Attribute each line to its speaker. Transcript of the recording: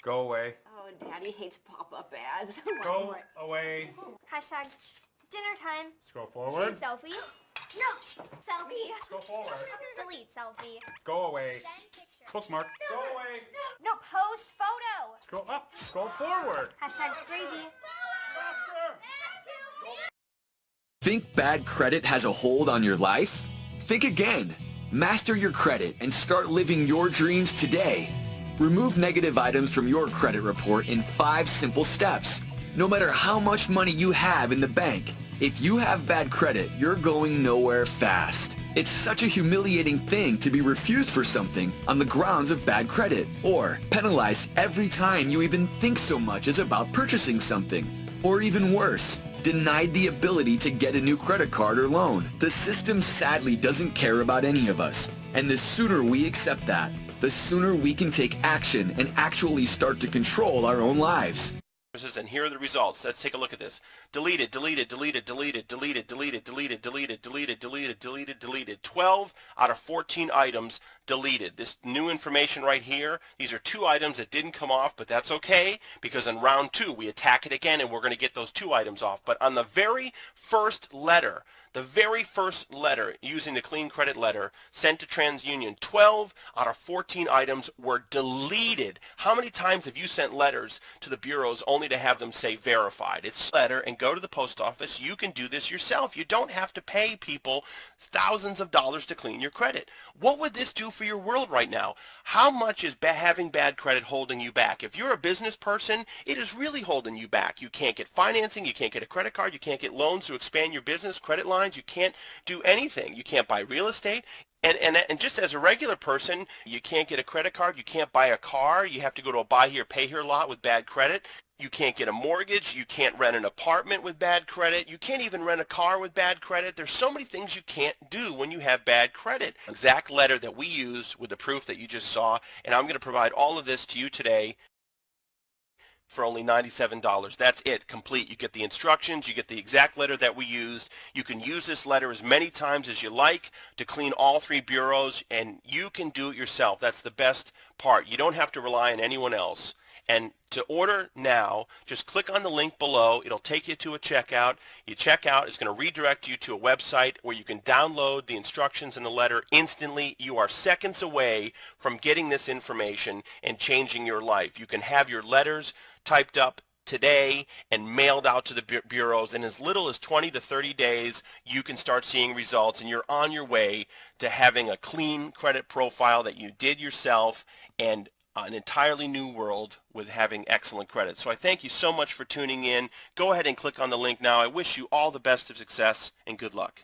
Speaker 1: Go away.
Speaker 2: Oh, Daddy hates pop-up ads.
Speaker 1: Go away.
Speaker 3: Hashtag dinner time.
Speaker 1: Scroll forward.
Speaker 3: Choose selfie. No. Selfie.
Speaker 1: Go forward.
Speaker 3: Delete selfie.
Speaker 1: Go away.
Speaker 3: Send picture.
Speaker 1: Bookmark. Go away.
Speaker 3: No, post photo.
Speaker 1: Scroll up. Scroll forward.
Speaker 3: Hashtag gravy.
Speaker 4: Think bad credit has a hold on your life? Think again. Master your credit and start living your dreams today. Remove negative items from your credit report in 5 simple steps. No matter how much money you have in the bank, if you have bad credit, you're going nowhere fast. It's such a humiliating thing to be refused for something on the grounds of bad credit, or penalized every time you even think so much as about purchasing something. Or even worse, denied the ability to get a new credit card or loan. The system sadly doesn't care about any of us, and the sooner we accept that, the sooner we can take action and actually start to control our own lives.
Speaker 5: And here are the results. Let's take a look at this. Deleted, deleted, deleted, deleted, deleted, deleted, deleted, deleted, deleted, deleted, deleted, deleted. 12 out of 14 items deleted. This new information right here, these are 2 items that didn't come off, but that's okay, because in round 2 we attack it again and we're going to get those 2 items off. But on the very first letter, using the clean credit letter sent to TransUnion, 12 out of 14 items were deleted. How many times have you sent letters to the bureaus only to have them say verified? It's a letter, and go to the post office. You can do this yourself. You don't have to pay people thousands of dollars to clean your credit. What would this do for your world right now? How much is having bad credit holding you back? If you're a business person, it is really holding you back. You can't get financing, you can't get a credit card, you can't get loans to expand your business, credit lines, you can't do anything. You can't buy real estate. And just as a regular person, you can't get a credit card, you can't buy a car, you have to go to a buy here, pay here lot with bad credit. You can't get a mortgage, you can't rent an apartment with bad credit, you can't even rent a car with bad credit. There's so many things you can't do when you have bad credit. Exact letter that we used with the proof that you just saw, and I'm going to provide all of this to you today for only $97. That's it, complete. You get the instructions, you get the exact letter that we used. You can use this letter as many times as you like to clean all 3 bureaus, and you can do it yourself. That's the best part. You don't have to rely on anyone else. And to order now, just click on the link below. It'll take you to a checkout. You check out, it's going to redirect you to a website where you can download the instructions in the letter instantly. You are seconds away from getting this information and changing your life. You can have your letters typed up today and mailed out to the bureaus. In as little as 20 to 30 days, you can start seeing results, and you're on your way to having a clean credit profile that you did yourself and an entirely new world with having excellent credit. So I thank you so much for tuning in. Go ahead and click on the link now. I wish you all the best of success and good luck.